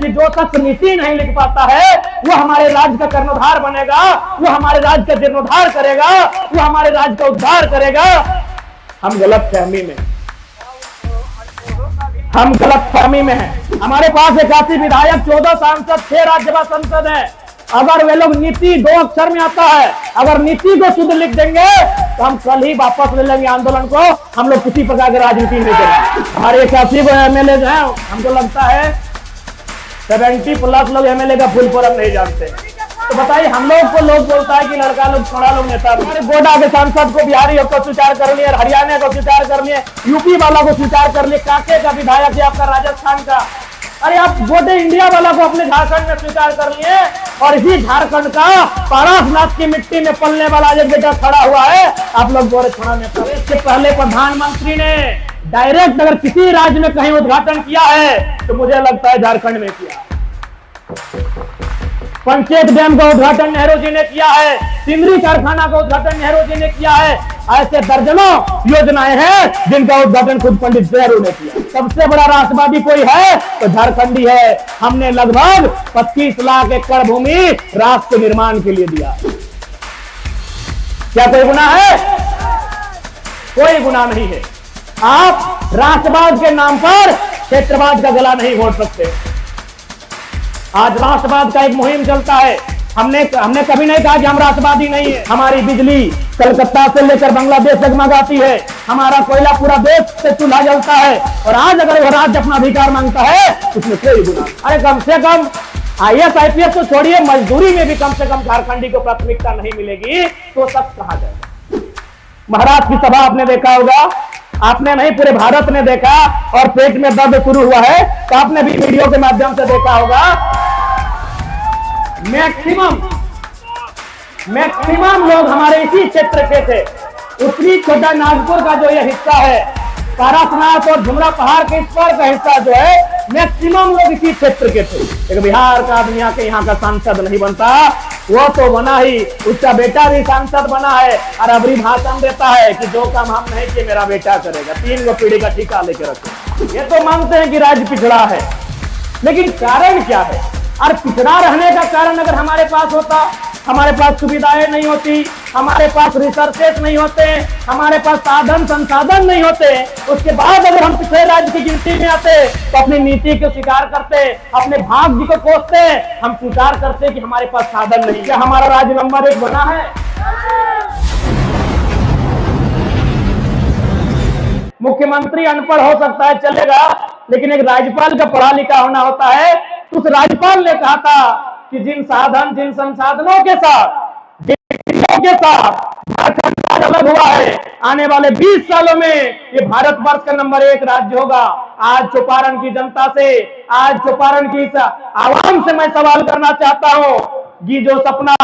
कि जो शख्स नीति नहीं लिख पाता है वो हमारे राज्य का कर्णधार बनेगा, वो हमारे राज्य का जीर्णोद्धार करेगा, वो हमारे राज्य का उद्धार करेगा। हम गलत फहमी में हैं। हमारे पास 81 विधायक, 14 सांसद, 6 राज्यसभा सांसद है। अगर वे लोग नीति 2 अक्षर में आता है, अगर नीति को शुद्ध लिख देंगे तो हम कल ही वापस ले लेंगे आंदोलन को। हम लोग किसी प्रकार की राजनीति नहीं करेंगे। हमारे 81 एमएलए जो है, हमको लगता है 70+ लोग एमएलए का फुल फॉर्म नहीं जानते। तो बताइए, हम लोग को लोग बोलता है कि लड़का लोग, छोड़ा लोग नेता। हमारे गोडा के सांसद को बिहारी को स्वीकार कर लिए, हरियाणा को स्वीकार कर लिए, यूपी वाला को स्वीकार कर लिए, काके का विधायक है आपका राजस्थान का। अरे आप गोटे इंडिया वाला को अपने झारखंड में स्वीकार कर लिए, और इसी झारखंड का पारसनाथ की मिट्टी में पलने वाला एक बेटा खड़ा हुआ है। आप लोग बोले छोड़ा नेता। इससे पहले प्रधानमंत्री ने डायरेक्ट अगर किसी राज्य में कहीं उद्घाटन किया है तो मुझे लगता है झारखंड में किया। पंचेत डैम का उद्घाटन नेहरू जी ने किया है, सिंदरी कारखाना का उद्घाटन नेहरू जी ने किया है। ऐसे दर्जनों योजनाएं हैं जिनका उद्घाटन खुद पंडित नेहरू ने किया। सबसे बड़ा राष्ट्रवादी कोई है तो झारखंडी है। हमने लगभग 25 लाख एकड़ भूमि राष्ट्र निर्माण के लिए दिया। क्या कोई गुनाह है? कोई गुनाह नहीं है। आप राष्ट्रवाद के नाम पर क्षेत्रवाद का गला नहीं घोट सकते। आज राष्ट्रवाद का एक मुहिम चलता है। हमने कभी नहीं कहा कि हम राष्ट्रवादी नहीं है। हमारी बिजली कलकत्ता से लेकर बांग्लादेश तक मंगाती है, हमारा कोयला पूरा देश से चूल्हा जलता है, और आज अगर वह राज्य अपना अधिकार मांगता है उसमें कोई गुनाह। अरे कम से कम IAS IPS तो छोड़िए, मजदूरी में भी कम से कम झारखंडी को प्राथमिकता नहीं मिलेगी तो सब कहा जाएगा। महाराज की सभा आपने देखा होगा, आपने नहीं पूरे भारत ने देखा, और पेट में दर्द शुरू हुआ है तो आपने भी वीडियो के माध्यम से देखा होगा। मैक्सिमम लोग हमारे इसी क्षेत्र के थे। उत्तरी छोटा नागपुर का जो ये हिस्सा है, पारसनाथ और झुमरा पहाड़ के इस पर का हिस्सा जो है, मैक्सिमम लोग इसी क्षेत्र के थे। एक बिहार का आदमी आके यहाँ का सांसद नहीं बनता, वो तो बना ही, उसका बेटा भी सांसद बना है, और अबरी भाषण देता है कि जो काम हम नहीं किए मेरा बेटा करेगा। 3 पीढ़ी का ठिका लेके रखे। ये तो मानते हैं कि राज्य पिछड़ा है, लेकिन कारण क्या है? और पिछड़ा रहने का कारण अगर हमारे पास होता, हमारे पास सुविधाएं नहीं होती, हमारे पास रिसोर्सेस नहीं होते, हमारे पास साधन संसाधन नहीं होते, उसके बाद अगर हम पिछड़े राज्य की गिनती में आते तो अपनी नीति को स्वीकार करते, अपने भाग्य को कोसते, हम स्वीकार करते कि हमारे पास साधन नहीं। क्या हमारा राज्य नंबर 1 बना है? मुख्यमंत्री अनपढ़ हो सकता है, चलेगा, लेकिन एक राज्यपाल का पढ़ा लिखा होना होता है। उस राज्यपाल ने कहा था कि जिन संसाधनों के साथ झारखंड अलग हुआ है, आने वाले 20 सालों में ये भारतवर्ष का नंबर 1 राज्य होगा। आज चौपारण की जनता से, आज चौपारण की इस आवाम से मैं सवाल करना चाहता हूं कि जो सपना,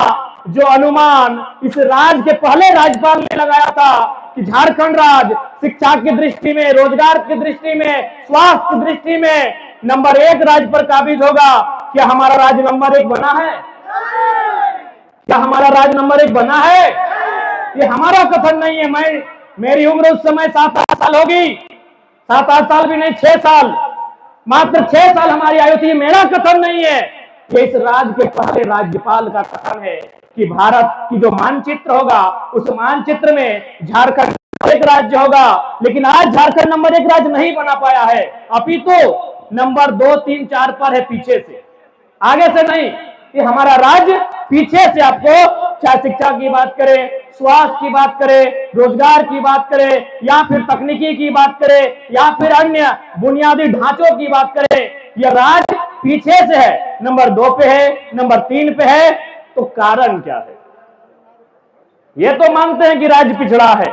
जो अनुमान इस राज्य के पहले राज्यपाल ने लगाया था कि झारखंड राज्य शिक्षा की दृष्टि में, रोजगार की दृष्टि में, स्वास्थ्य की दृष्टि में नंबर 1 राज्य पर काबिज होगा, क्या हमारा राज्य नंबर 1 बना है? क्या हमारा राज्य नंबर 1 बना है? ये हमारा कथन नहीं है। मेरी उम्र उस समय 7-8 साल होगी, 7-8 साल भी नहीं, 6 साल, मात्र 6 साल हमारी आयु थी। मेरा कथन नहीं है, ये इस राज्य के पहले राज्यपाल का कथन है कि भारत की जो मानचित्र होगा उस मानचित्र में झारखंड एक राज्य होगा। लेकिन आज झारखंड नंबर 1 राज्य नहीं बना पाया है, अपितु नंबर 2, 3, 4 पर है, पीछे से, आगे से नहीं। ये हमारा राज्य पीछे से, आपको चाहे शिक्षा की बात करें, स्वास्थ्य की बात करें, रोजगार की बात करें, या फिर तकनीकी की बात करें, या फिर अन्य बुनियादी ढांचों की बात करें, यह राज्य पीछे से है, नंबर 2 पे है, नंबर 3 पे है। तो कारण क्या है? ये तो मानते हैं कि राज्य पिछड़ा है,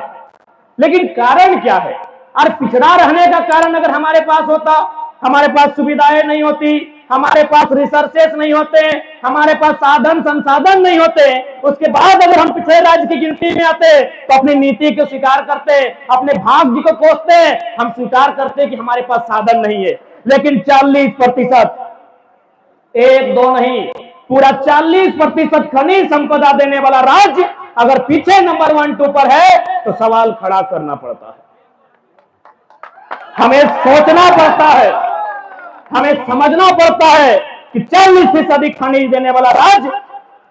लेकिन कारण क्या है? और पिछड़ा रहने का कारण अगर हमारे पास होता, हमारे पास सुविधाएं नहीं होती, हमारे पास रिसोर्सेस नहीं होते, हमारे पास साधन संसाधन नहीं होते, उसके बाद अगर हम पिछड़े राज्य की गिनती में आते तो अपनी नीति को स्वीकार करते, अपने भाग्य को कोसते, हम स्वीकार करते कि हमारे पास साधन नहीं है। लेकिन 40%, 1-2 नहीं, पूरा 40% खनिज संपदा देने वाला राज्य अगर पीछे नंबर 1-2 पर है तो सवाल खड़ा करना पड़ता है। हमें सोचना पड़ता है, हमें समझना पड़ता है कि 40% खनिज देने वाला राज्य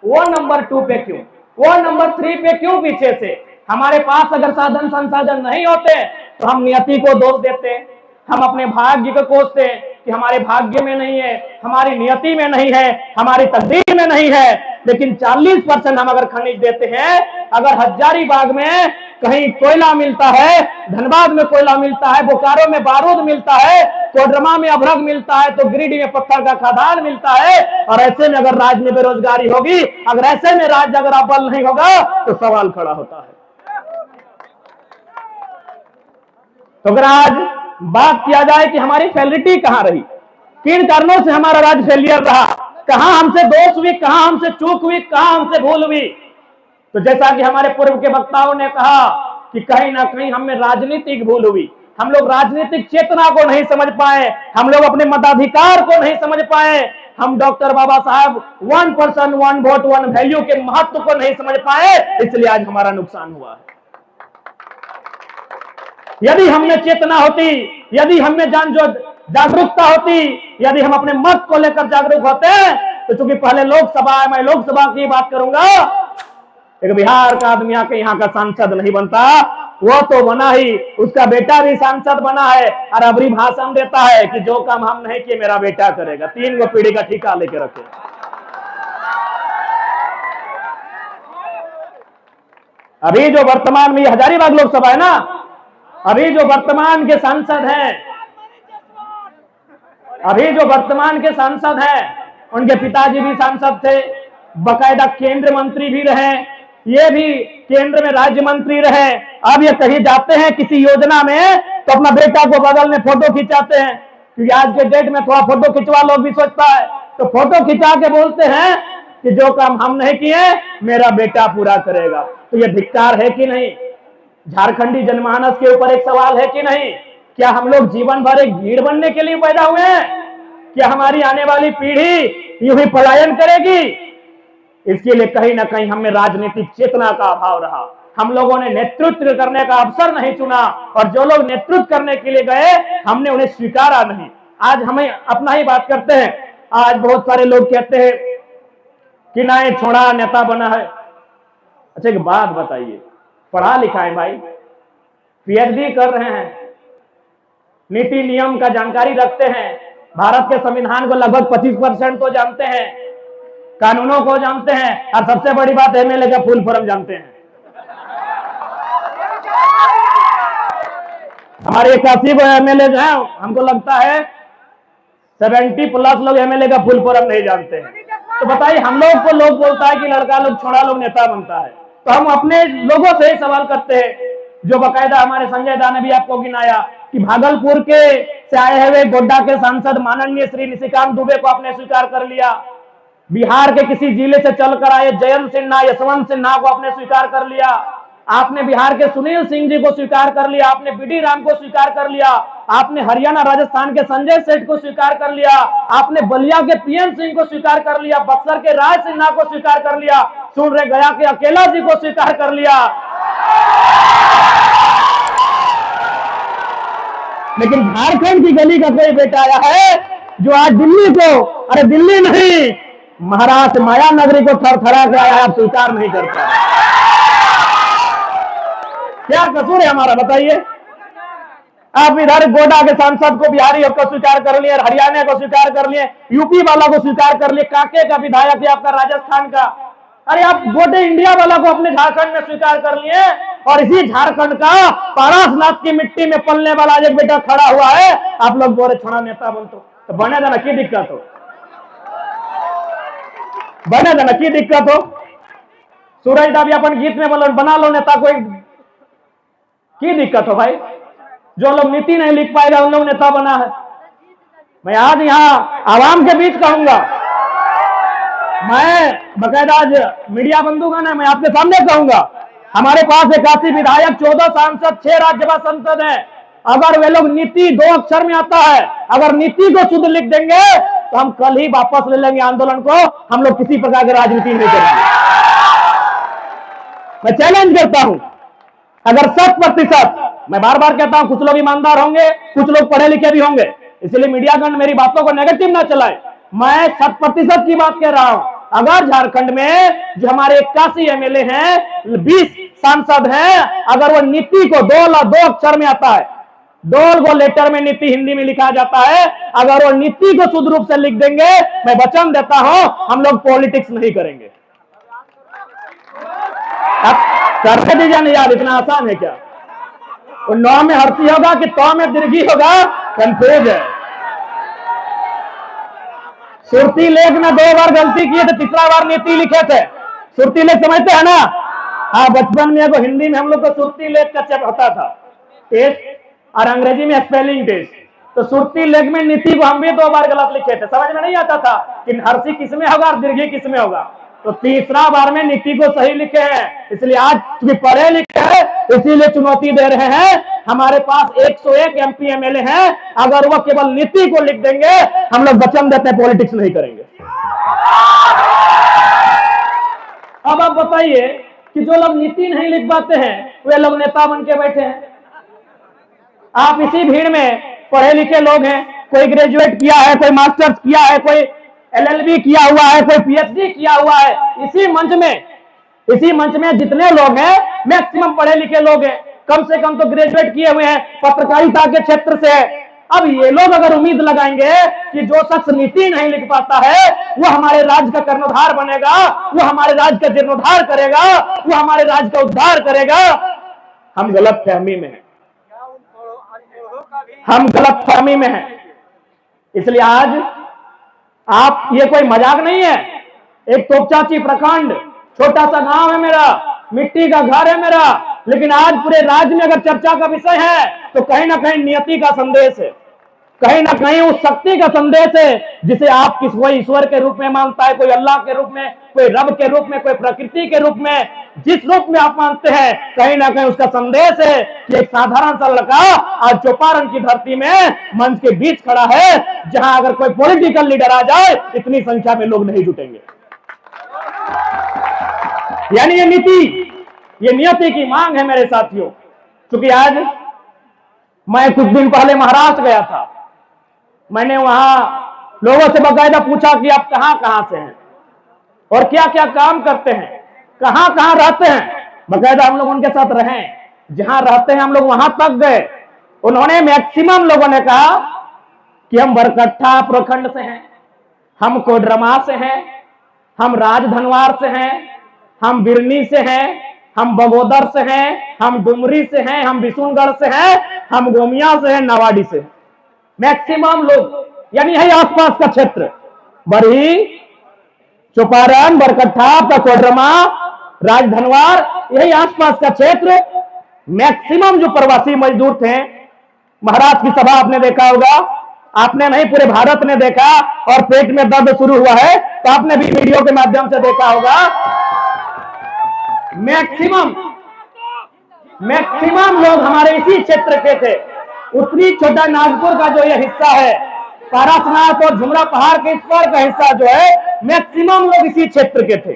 वो नंबर 2 पे क्यों, वो नंबर 3 पे क्यों पीछे से? हमारे पास अगर साधन संसाधन नहीं होते तो हम नियति को दोष देते, हम अपने भाग्य को कोसते कि हमारे भाग्य में नहीं है, हमारी नियति में नहीं है, हमारी तकदीर में नहीं है। लेकिन 40% हम अगर खनिज देते हैं, अगर हजारीबाग में कहीं कोयला मिलता है, धनबाद में कोयला मिलता है, बोकारो में बारूद मिलता है, कोडरमा में अभ्रक मिलता है, तो गिरिडीह में पत्थर का खदान मिलता है, और ऐसे में अगर राज्य में बेरोजगारी होगी, अगर ऐसे में राज्य अगर अव्वल नहीं होगा तो सवाल खड़ा होता है। तो अगर आज बात किया जाए कि हमारी फेलिटी कहां रही, किन कारणों से हमारा राज्य फेलियर रहा, कहां हमसे दोष हुई, कहां हमसे चूक हुई, कहां हमसे भूल हुई, तो जैसा कि हमारे पूर्व के वक्ताओं ने कहा कि कहीं ना कहीं हमें राजनीतिक भूल हुई। हम लोग राजनीतिक चेतना को नहीं समझ पाए, हम लोग अपने मताधिकार को नहीं समझ पाए, हम डॉक्टर बाबा साहब 1 पर्सन 1 वोट 1 वैल्यू के महत्व को नहीं समझ पाए, इसलिए आज हमारा नुकसान हुआ है। यदि हम में चेतना होती, यदि हम में जागरूकता होती, यदि हम अपने मत को लेकर जागरूक होते, तो चूंकि पहले लोकसभा है, मैं लोकसभा की बात करूंगा, एक बिहार का आदमी आके यहाँ का सांसद नहीं बनता, वो तो बना ही, उसका बेटा भी सांसद बना है और अबरी भाषण देता है कि जो काम हम नहीं किए मेरा बेटा करेगा, 3 पीढ़ी का ठिका लेके रखे। अभी जो वर्तमान में हजारीबाग लोकसभा है ना, अभी जो वर्तमान के सांसद हैं, अभी जो वर्तमान के सांसद हैं, उनके पिताजी भी सांसद थे, बकायदा केंद्र मंत्री भी रहे, ये भी केंद्र में राज्य मंत्री रहे। अब ये कहीं जाते हैं किसी योजना में तो अपना बेटा को बगल में फोटो खिंचाते हैं, क्योंकि आज के डेट में थोड़ा फोटो खिंचवा लोग भी सोचता है, तो फोटो खिंचा के बोलते हैं कि जो काम हम नहीं किए मेरा बेटा पूरा करेगा। तो ये धिक्कार है कि नहीं? झारखंडी जनमानस के ऊपर एक सवाल है कि नहीं? क्या हम लोग जीवन भर एक भीड़ बनने के लिए पैदा हुए हैं? क्या हमारी आने वाली पीढ़ी यूं ही पलायन करेगी? इसके लिए कहीं ना कहीं हमें राजनीतिक चेतना का अभाव रहा। हम लोगों ने नेतृत्व करने का अवसर नहीं चुना, और जो लोग नेतृत्व करने के लिए गए हमने उन्हें स्वीकारा नहीं। आज हमें अपना ही बात करते हैं। आज बहुत सारे लोग कहते हैं कि ना छोड़ा नेता बना है। अच्छा एक बात बताइए, पढ़ा लिखा है भाई, पीएचडी कर रहे हैं, नीति नियम का जानकारी रखते हैं, भारत के संविधान को लगभग 25% तो जानते हैं, कानूनों को जानते हैं, और सबसे बड़ी बात एमएलए का फुल फॉर्म जानते हैं। हमारे 81 एमएलए जो है, हमको लगता है 70+ लोग एमएलए का फुल फॉर्म नहीं जानते हैं। तो बताइए, हम लोग को लोग बोलता है कि लड़का लोग छोड़ा लोग नेता बनता है, तो हम अपने लोगों से ही सवाल करते हैं, जो बकायदा हमारे संजय दा ने भी आपको गिनाया कि भागलपुर के से आए हुए गोड्डा के सांसद माननीय श्री निशिकांत दुबे को आपने स्वीकार कर लिया, बिहार के किसी जिले से चलकर आए जयंत सिन्हा, यशवंत सिन्हा को आपने स्वीकार कर लिया, आपने बिहार के सुनील सिंह जी को स्वीकार कर लिया, आपने बीडी राम को स्वीकार कर लिया, आपने हरियाणा राजस्थान के संजय सेठ को स्वीकार कर लिया, आपने बलिया के पीएन सिंह को स्वीकार कर लिया, बक्सर के राज सिन्हा को स्वीकार कर लिया, सुन रहे गया के अकेला जी को स्वीकार कर लिया। लेकिन झारखंड की गली का कोई बेटा आया है जो आज दिल्ली को, अरे दिल्ली नहीं, महाराष्ट्र माया नगरी को थरथरा कर आया, आप स्वीकार नहीं करता। क्या कसूर है हमारा बताइए? आप इधर गोड्डा के सांसद को बिहारी को स्वीकार कर लिए, हरियाणा को स्वीकार कर लिए, यूपी वाला को स्वीकार कर लिए, काके का विधायक है आपका राजस्थान का, अरे आप गोटे इंडिया वाला को अपने झारखंड में स्वीकार कर लिए, और इसी झारखंड का पारसनाथ की मिट्टी में पलने वाला एक बेटा खड़ा हुआ है, आप लोग बोले छोड़ा नेता बन, तो बने जाना की दिक्कत हो, बने जाना की दिक्कत हो। सूरज दावी अपन गीत में बोलो बना लो नेता को, की दिक्कत हो भाई? जो लोग नीति नहीं लिख पाएगा उन लोग नेता बना है। मैं आज यहाँ आवाम के बीच कहूंगा, मैं बकायदा आज मीडिया बंधुगण है, मैं आपके सामने कहूंगा, हमारे पास 81 विधायक, 14 सांसद, 6 राज्यसभा सांसद हैं। अगर वे लोग नीति 2 अक्षर में आता है, अगर नीति को शुद्ध लिख देंगे तो हम कल ही वापस ले लेंगे आंदोलन को, हम लोग किसी प्रकार की राजनीति नहीं करेंगे। मैं चैलेंज करता हूं, अगर 100%, मैं बार बार कहता हूं कुछ लोग ईमानदार होंगे, कुछ लोग पढ़े लिखे भी होंगे, इसलिए मीडियागण मेरी बातों को नेगेटिव ना चलाए, मैं 100% की बात कह रहा हूं। अगर झारखंड में जो हमारे 81 एमएलए हैं, 20 सांसद हैं, अगर वो नीति को दो अक्षर में आता है, दो लेटर में नीति हिंदी में लिखा जाता है, अगर वो नीति को शुद्ध रूप से लिख देंगे, मैं वचन देता हूं हम लोग पॉलिटिक्स नहीं करेंगे। अब करके दीजिए नहीं यार, इतना आसान है क्या? नौ में हर्षी होगा कि तौ में दीर्घी होगा, कंफ्यूज है। सुरती लेख में 2 बार गलती की तो तीसरा बार नीति लिखे थे। सुरती लेख समझते हैं ना? हाँ, बचपन में को हिंदी में हम लोग को सुरती लेख का चैप्टर होता था, टेस्ट, और अंग्रेजी में स्पेलिंग टेस्ट। तो सुरती लेख में नीति को हम भी 2 बार गलत लिखे थे, समझ में नहीं आता था कि हर्षी किसमें होगा और दीर्घी किसमें होगा। तो तीसरा बार में नीति को सही लिखे हैं, इसलिए आज चूंकि पढ़े लिखे हैं इसीलिए चुनौती दे रहे हैं। हमारे पास 101 एमपी एमएलए हैं, अगर वो केवल नीति को लिख देंगे, हम लोग वचन देते हैं पॉलिटिक्स नहीं करेंगे। अब आप बताइए कि जो लोग नीति नहीं लिख पाते हैं वे लोग नेता बन के बैठे हैं। आप इसी भीड़ में पढ़े लिखे लोग हैं, कोई ग्रेजुएट किया है, कोई मास्टर्स किया है, कोई एलएलबी किया हुआ है, कोई पीएचडी किया हुआ है। इसी मंच में जितने लोग हैं मैक्सिमम पढ़े लिखे लोग हैं, कम से कम तो ग्रेजुएट किए हुए हैं, पत्रकारिता के क्षेत्र से है। अब ये लोग अगर उम्मीद लगाएंगे कि जो शख्स नीति नहीं लिख पाता है वो हमारे राज्य का कर्णधार बनेगा, वो हमारे राज्य का जीर्णोद्धार करेगा, वो हमारे राज्य का उद्धार करेगा, हम गलत फहमी में हैं। हम गलत फहमी में हैं। इसलिए आज आप, ये कोई मजाक नहीं है। एक तोपचाची प्रखंड, छोटा सा गांव है मेरा, मिट्टी का घर है मेरा, लेकिन आज पूरे राज्य में अगर चर्चा का विषय है तो कहीं ना कहीं नियति का संदेश है, कहीं ना कहीं उस शक्ति का संदेश है जिसे आप कोई ईश्वर के रूप में मानता है, कोई अल्लाह के रूप में, कोई रब के रूप में, कोई प्रकृति के रूप में, जिस रूप में आप मानते हैं, कहीं ना कहीं उसका संदेश है कि एक साधारण सा लड़का आज चौपारण की धरती में मंच के बीच खड़ा है, जहां अगर कोई पॉलिटिकल लीडर आ जाए इतनी संख्या में लोग नहीं जुटेंगे। यानी ये नियति की मांग है मेरे साथियों। क्योंकि आज मैं कुछ दिन पहले महाराष्ट्र गया था, मैंने वहां लोगों से बाकायदा पूछा कि आप कहां से हैं और क्या क्या काम करते हैं, कहां रहते हैं। बाकायदा हम लोग उनके साथ रहे, जहां रहते हैं हम लोग वहां तक गए। उन्होंने मैक्सिमम लोगों ने कहा कि हम बरकट्ठा प्रखंड से हैं, हम कोडरमा से हैं, हम राजधनवार से हैं, हम बिरनी से हैं, हम बगोदर से हैं, हम डुमरी से हैं, हम बिशुनगढ़ से हैं, हम गोमिया से हैं, नवाडी से हैं। मैक्सिमम लोग, यानी यही आसपास का क्षेत्र, बरही, चौपारण, बरकट्ठा, कोडरमा, राजधनवार, यही आसपास का क्षेत्र, मैक्सिमम जो प्रवासी मजदूर थे। महाराष्ट्र की सभा आपने देखा होगा, आपने नहीं पूरे भारत ने देखा, और पेट में दर्द शुरू हुआ है तो आपने भी वीडियो के माध्यम से देखा होगा। मैक्सिमम लोग हमारे इसी क्षेत्र के थे। उत्तरी छोटा नागपुर का जो ये हिस्सा है, पारसनाथ और झुमरा पहाड़ के इस पर का हिस्सा जो है, मैक्सिमम लोग इसी क्षेत्र के थे।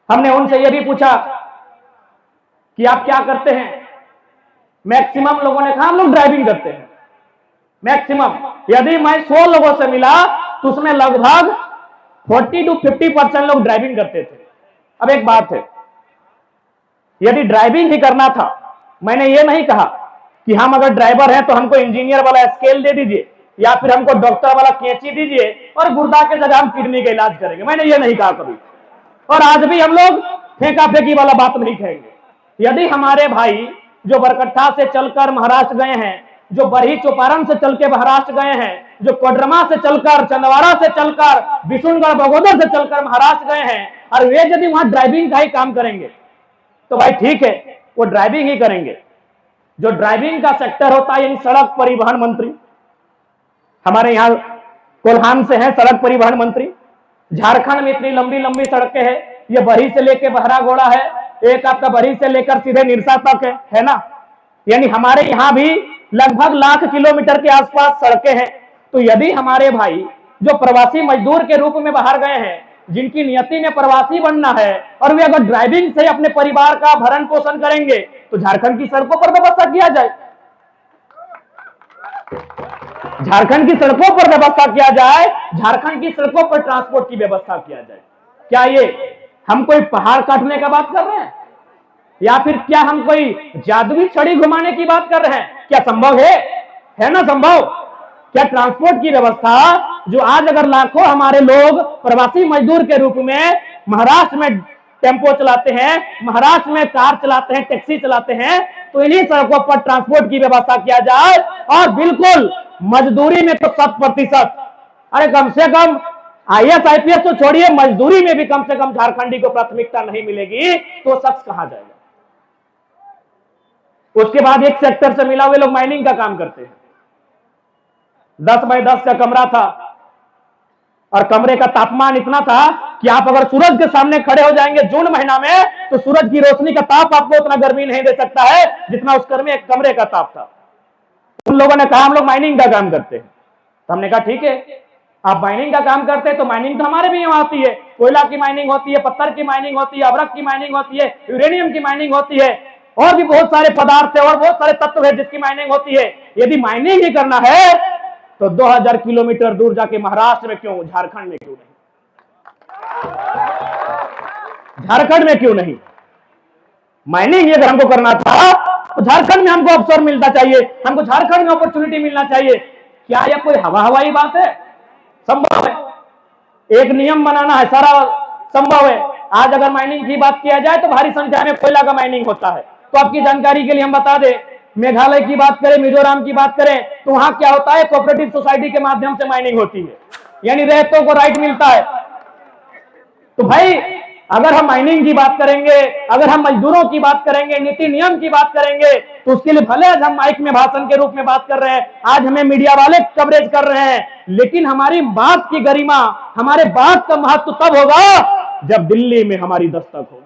हमने उनसे यह भी पूछा कि आप क्या करते हैं। मैक्सिमम लोगों ने कहा हम लोग ड्राइविंग करते हैं। मैक्सिमम, यदि मैं 100 लोगों से मिला तो उसमें लगभग 40 to 50% लोग ड्राइविंग करते थे। अब एक बात है, यदि ड्राइविंग ही करना था, मैंने ये नहीं कहा कि हम अगर ड्राइवर हैं तो हमको इंजीनियर वाला स्केल दे दीजिए या फिर हमको डॉक्टर वाला कैंची दीजिए और गुर्दा के जगह हम किडनी का इलाज करेंगे, मैंने ये नहीं कहा कभी। और आज भी हम लोग फेंका फेंकी वाला बात नहीं कहेंगे। यदि हमारे भाई जो बरकट्ठा से चलकर महाराष्ट्र गए हैं, जो बरही चौपारण से चल के महाराष्ट्र गए हैं, जो कोडरमा से चलकर, चंदवाड़ा से चलकर, बिशुनगढ़ बगोदर से चलकर महाराष्ट्र गए हैं, और वे यदि वहां ड्राइविंग का ही काम करेंगे तो भाई ठीक है, वो ड्राइविंग ही करेंगे। जो ड्राइविंग का सेक्टर होता है, यानी सड़क परिवहन मंत्री, हमारे यहाँ कोल्हान से है सड़क परिवहन मंत्री। झारखंड में इतनी लंबी लंबी सड़कें हैं, ये बरही से लेकर बहरागोड़ा है, एक आपका बरही से लेकर सीधे निरसा तक है ना। यानी हमारे यहाँ भी लगभग 1,00,000 किलोमीटर के आसपास सड़कें हैं। तो यदि हमारे भाई जो प्रवासी मजदूर के रूप में बाहर गए हैं, जिनकी नियति में प्रवासी बनना है, और वे अगर ड्राइविंग से अपने परिवार का भरण पोषण करेंगे तो झारखंड की सड़कों पर व्यवस्था किया जाए। झारखंड की सड़कों पर व्यवस्था किया जाए, झारखंड की सड़कों पर ट्रांसपोर्ट की व्यवस्था किया जाए। क्या ये हम कोई पहाड़ काटने का बात कर रहे हैं, या फिर क्या हम कोई जादुई छड़ी घुमाने की बात कर रहे हैं? क्या संभव है ना संभव? क्या ट्रांसपोर्ट की व्यवस्था जो आज अगर लाखों हमारे लोग प्रवासी मजदूर के रूप में महाराष्ट्र में टेम्पो चलाते हैं, महाराष्ट्र में कार चलाते हैं, टैक्सी चलाते हैं, तो इन्हीं सड़कों पर ट्रांसपोर्ट की व्यवस्था किया जाए और बिल्कुल मजदूरी में तो 100%, अरे कम से कम IAS IPS तो छोड़िए, मजदूरी में भी कम से कम झारखंडी को प्राथमिकता नहीं मिलेगी तो शख्स कहां जाएगा? उसके बाद एक सेक्टर से मिला हुए लोग माइनिंग का काम करते हैं। 10 बाय 10 का कमरा था और कमरे का तापमान इतना था कि आप अगर सूरज के सामने खड़े हो जाएंगे जून महीना में तो सूरज की रोशनी का ताप आपको उतना गर्मी नहीं दे सकता है जितना उस कमरे का ताप था। उन लोगों ने कहा हम लोग माइनिंग का काम करते हैं। तो हमने कहा ठीक है, आप माइनिंग का काम करते हैं तो माइनिंग तो हमारे भी यहां होती है, कोयला की माइनिंग होती है, पत्थर की माइनिंग होती है, अभ्रक की माइनिंग होती है, यूरेनियम की माइनिंग होती है, और भी बहुत सारे पदार्थ है और बहुत सारे तत्व है जिसकी माइनिंग होती है। यदि माइनिंग ही करना है तो 2000 किलोमीटर दूर जाके महाराष्ट्र में क्यों, झारखंड में क्यों नहीं? झारखंड में क्यों नहीं? माइनिंग अगर हमको करना था तो झारखंड में हमको अवसर मिलना चाहिए, हमको झारखंड में अपॉर्चुनिटी मिलना चाहिए। क्या यह कोई हवाई बात है? संभव है, एक नियम बनाना है, सारा संभव है। आज अगर माइनिंग की बात किया जाए तो भारी संख्या में कोयला का माइनिंग होता है। तो आपकी जानकारी के लिए हम बता दें, मेघालय की बात करें, मिजोरम की बात करें, तो वहां क्या होता है, कोऑपरेटिव सोसाइटी के माध्यम से माइनिंग होती है, यानी रैयतों को राइट मिलता है। तो भाई अगर हम माइनिंग की बात करेंगे, अगर हम मजदूरों की बात करेंगे, नीति नियम की बात करेंगे, तो उसके लिए भले आज हम माइक में भाषण के रूप में बात कर रहे हैं, आज हमें मीडिया वाले कवरेज कर रहे हैं, लेकिन हमारी बात की गरिमा, हमारे बात का महत्व तब होगा जब दिल्ली में हमारी दस्तक होगी।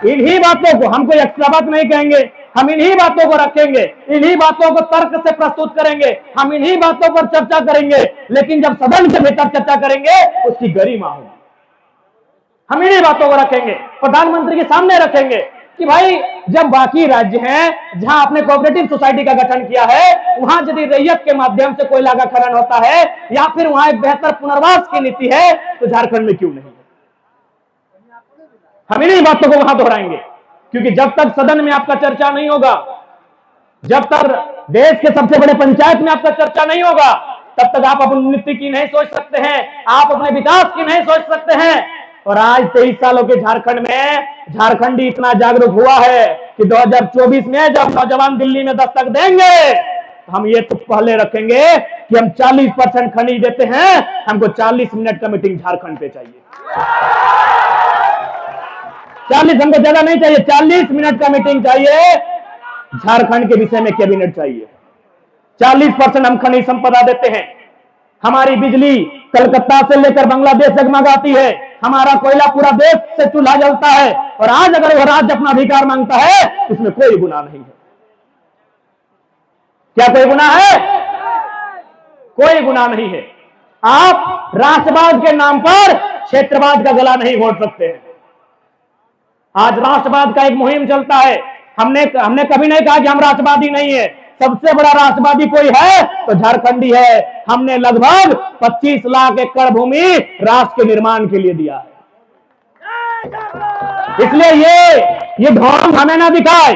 इन्हीं बातों को, हम कोई एक्स्ट्रा बात नहीं कहेंगे, हम इन्हीं बातों को रखेंगे, इन्हीं बातों को तर्क से प्रस्तुत करेंगे, हम इन्हीं बातों पर चर्चा करेंगे, लेकिन जब सदन के भीतर चर्चा करेंगे उसकी गरिमा होगी। हम इन्हीं बातों को रखेंगे, प्रधानमंत्री के सामने रखेंगे कि भाई जब बाकी राज्य हैं जहां आपने कोऑपरेटिव सोसाइटी का गठन किया है, वहां यदि रैयत के माध्यम से कोयला का खनन होता है या फिर वहां एक बेहतर पुनर्वास की नीति है, तो झारखंड में क्यों नहीं? हम इन्हीं बातों को वहां दोहराएंगे, क्योंकि जब तक सदन में आपका चर्चा नहीं होगा, जब तक देश के सबसे बड़े पंचायत में आपका चर्चा नहीं होगा, तब तक आप अपनी नीति की नहीं सोच सकते हैं, आप अपने विकास की नहीं सोच सकते हैं। और आज 23 सालों के झारखंड में झारखंडी इतना जागरूक हुआ है कि 2024 में जब नौजवान दिल्ली में दस्तक देंगे तो हम ये तो पहले रखेंगे कि हम 40% खनिज देते हैं, हमको 40 मिनट का मीटिंग झारखंड पे चाहिए। 40 हमको ज्यादा नहीं चाहिए, 40 मिनट का मीटिंग चाहिए। झारखंड के विषय में कैबिनेट चाहिए। 40% हम खनिज संपदा देते हैं, हमारी बिजली कलकत्ता से लेकर बांग्लादेश तक मंगाती है, हमारा कोयला पूरा देश से चूल्हा जलता है, और आज अगर वह राज्य अपना अधिकार मांगता है इसमें कोई गुनाह नहीं है। क्या कोई गुनाह है? कोई गुनाह नहीं है। आप राष्ट्रवाद के नाम पर क्षेत्रवाद का गला नहीं घोट सकते हैं। आज राष्ट्रवाद का एक मुहिम चलता है, हमने कभी नहीं कहा कि हम राष्ट्रवादी नहीं है। सबसे बड़ा राष्ट्रवादी कोई है तो झारखंडी है। हमने लगभग 25 लाख एकड़ भूमि राष्ट्र के निर्माण के लिए दिया है। इसलिए ये ढोंग हमें ना दिखाए,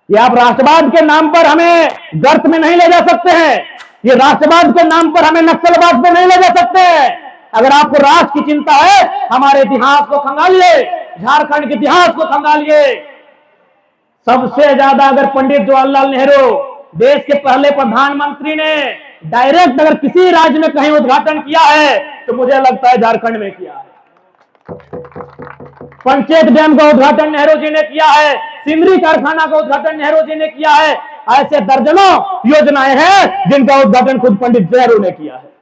ये आप राष्ट्रवाद के नाम पर हमें गर्त में नहीं ले जा सकते हैं, ये राष्ट्रवाद के नाम पर हमें नक्सलवाद में नहीं ले जा सकते हैं। अगर आपको राष्ट्र की चिंता है, हमारे इतिहास को खंगालिए, झारखंड के इतिहास को खंगालिए। सबसे ज्यादा अगर पंडित जवाहरलाल नेहरू देश के पहले प्रधानमंत्री ने डायरेक्ट अगर किसी राज्य में कहीं उद्घाटन किया है तो मुझे लगता है झारखंड में किया है। पंचेत डैम का उद्घाटन नेहरू जी ने किया है, सिंदरी कारखाना का उद्घाटन नेहरू जी ने किया है। ऐसे दर्जनों योजनाएं हैं जिनका उद्घाटन खुद पंडित नेहरू ने किया है।